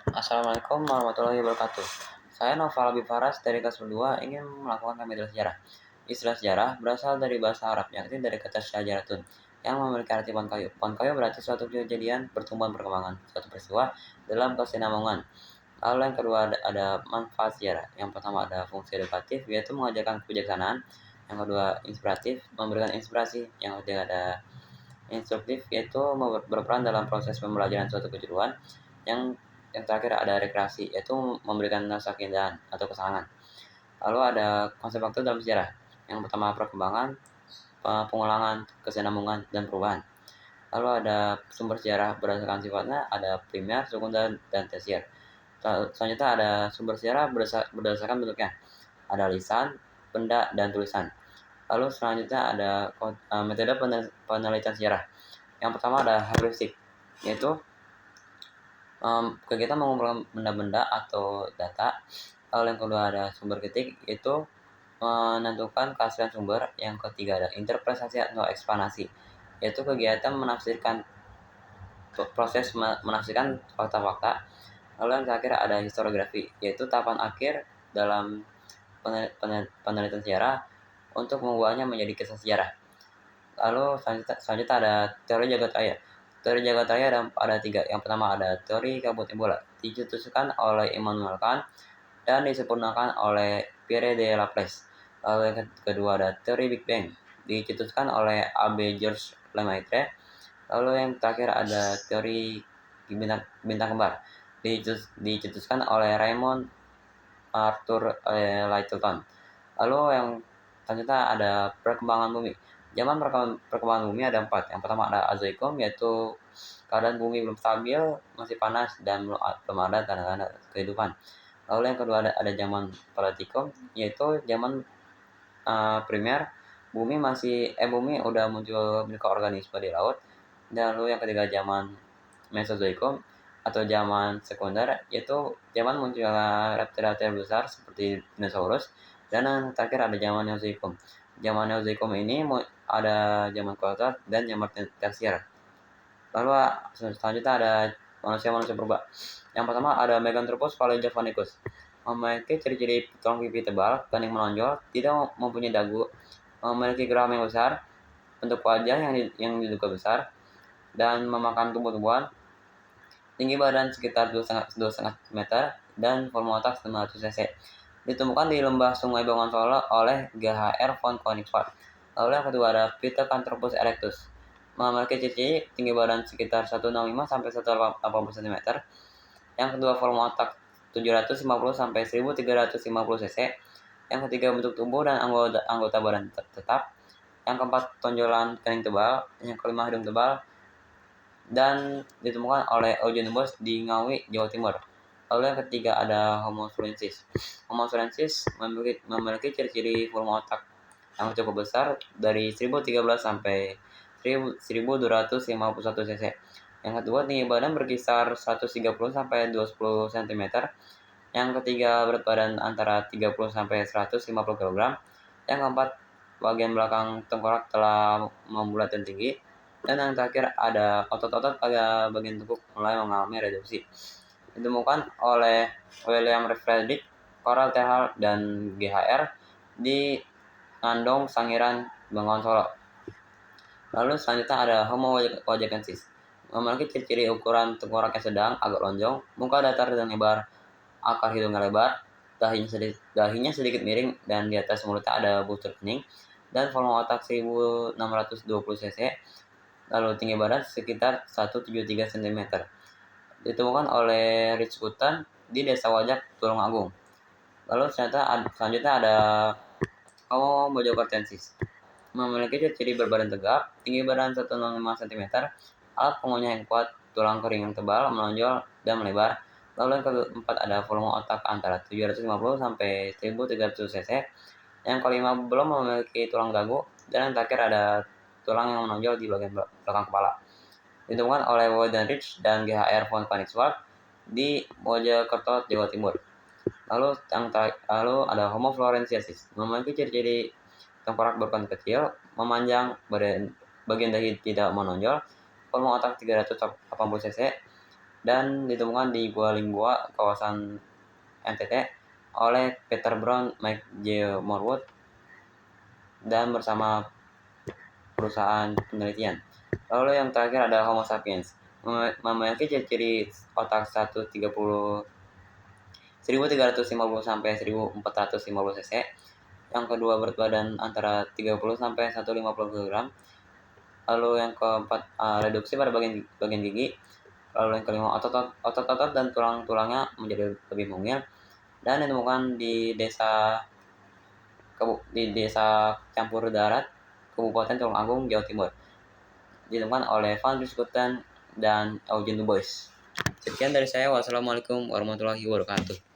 Assalamualaikum warahmatullahi wabarakatuh. Saya Noval Bifaras dari kelas 2 ingin melakukan pembelajaran sejarah. Istilah sejarah berasal dari bahasa Arab, yakni dari kata syajaratun, yang memiliki arti pohon kayu. Pohon kayu berarti suatu kejadian, pertumbuhan, perkembangan, suatu peristiwa dalam kesinambungan. Lalu yang kedua ada manfaat sejarah. Yang pertama ada fungsi edukatif, yaitu mengajarkan kebijaksanaan. Yang kedua inspiratif, memberikan inspirasi. Yang ketiga ada instruktif, yaitu berperan dalam proses pembelajaran suatu kejuruan. Yang terakhir ada rekreasi, yaitu memberikan rasa keindahan atau kesenangan. Lalu ada konsep waktu dalam sejarah. Yang pertama perkembangan, pengulangan, kesinambungan, dan perubahan. Lalu ada sumber sejarah berdasarkan sifatnya, ada primer, sekunder, dan tersier. Selanjutnya ada sumber sejarah berdasarkan bentuknya. Ada lisan, benda, dan tulisan. Lalu selanjutnya ada metode penelitian sejarah. Yang pertama ada heuristik, yaitu kegiatan mengumpulkan benda-benda atau data. Lalu yang kedua ada sumber kritik, yaitu menentukan keaslian sumber. Yang ketiga ada interpretasi atau eksplanasi, yaitu kegiatan proses menafsirkan fakta-fakta. Lalu yang terakhir ada historiografi, yaitu tahapan akhir dalam penelitian sejarah untuk mengubahnya menjadi kisah sejarah. Lalu selanjutnya ada teori jagat raya. Teori jagat raya ada tiga. Yang pertama ada teori kabut bola, dicetuskan oleh Immanuel Kant dan disempurnakan oleh Pierre de Laplace. Lalu yang kedua ada teori Big Bang, dicetuskan oleh Abbé Georges Lemaitre. Lalu yang terakhir ada teori bintang kembar, dicetuskan oleh Raymond Arthur Lyttelton. Lalu yang selanjutnya ada perkembangan bumi. Zaman perkembangan bumi ada 4. Yang pertama ada Azoikum, yaitu keadaan bumi belum stabil, masih panas, dan belum ada tanda-tanda kehidupan. Lalu yang kedua ada zaman Paleotikum, yaitu zaman primer, bumi udah muncul mikroorganisme di laut. Dan lalu yang ketiga zaman Mesozoikum atau zaman sekunder, yaitu zaman munculnya reptil-reptil besar seperti dinosaurus. Dan yang terakhir ada zaman Neozoikum. Zaman Neozoikum ini ada zaman kuarter dan zaman tersier. Lalu selanjutnya ada manusia-manusia purba. Yang pertama ada Meganthropus paleojavanicus, memiliki ciri-ciri tulang pipi tebal, kening menonjol, tidak mempunyai dagu, memiliki geram yang besar, bentuk wajah yang diduga besar, dan memakan tumbuh-tumbuhan. Tinggi badan sekitar 2,5 meter dan volume otak 900 cc. Ditemukan di lembah Sungai Bengawan Solo oleh G.H.R. von Koenigswarth. Lalu yang kedua ada Pithecanthropus erectus, memiliki ciri tinggi badan sekitar 165 sampai 180 cm. Yang kedua volume otak 750 sampai 1350 cc. Yang ketiga bentuk tubuh dan anggota badan tetap. Yang keempat tonjolan kening tebal. Yang kelima hidung tebal, dan ditemukan oleh Eugen Bosch di Ngawi, Jawa Timur. Lalu yang ketiga ada Homo florensis. Homo florensis memiliki ciri-ciri volume otak yang cukup besar dari 1013 sampai 1251 cc. Yang kedua tinggi badan berkisar 130 sampai 210 cm. Yang ketiga berat badan antara 30 sampai 150 kg. Yang keempat bagian belakang tengkorak telah membulat dan tinggi. Dan yang terakhir ada otot-otot pada bagian tengkuk mulai mengalami reduksi. Ditemukan oleh William Frederick, Coral Tehal, dan G.H.R. di Ngandong, Sangiran, Bengawan Solo. Lalu selanjutnya ada Homo wajakensis, memiliki ciri-ciri ukuran tengkoraknya sedang, agak lonjong, muka datar dan lebar, akar hidungnya lebar, dahinya sedikit miring, dan di atas mulutnya ada butir kening, dan volume otak 1620 cc. Lalu tinggi badan sekitar 173 cm. Ditemukan oleh Rich Hutton di Desa Wajak, Tulungagung. Lalu selanjutnya ada Homo mojokertensis, memiliki ciri berbadan tegap, tinggi badan 165 cm, alat pengunyah yang kuat, tulang kering yang tebal, menonjol, dan melebar. Lalu yang keempat ada volume otak antara 750 sampai 1300 cc. Yang kelima belum memiliki tulang dagu. Dan yang terakhir ada tulang yang menonjol di bagian belakang kepala. Ditemukan oleh Wodenrich dan G.H.R. von Koenigswarth di Mojokerto, Jawa Timur. Lalu ada Homo floresiensis, memiliki ciri-ciri tengkorak berukuran kecil, memanjang, bagian dahi tidak menonjol, volume otak 380 cc, dan ditemukan di Gua Lingua, kawasan NTT oleh Peter Brown, Mike J. Morwood, dan bersama perusahaan penelitian. Lalu yang terakhir ada Homo sapiens, memiliki ciri-ciri otak 1350 sampai 1450 cc. Yang kedua berat badan antara 30 sampai 150 kg. Lalu yang keempat reduksi pada bagian gigi. Lalu yang kelima otot-otot dan tulang-tulangnya menjadi lebih mungil, dan ditemukan di desa Campur Darat, Kabupaten Tulungagung, Jawa Timur. Ditemukan oleh Van Richten dan Eugene Du Bois. Sekian dari saya. Wassalamualaikum warahmatullahi wabarakatuh.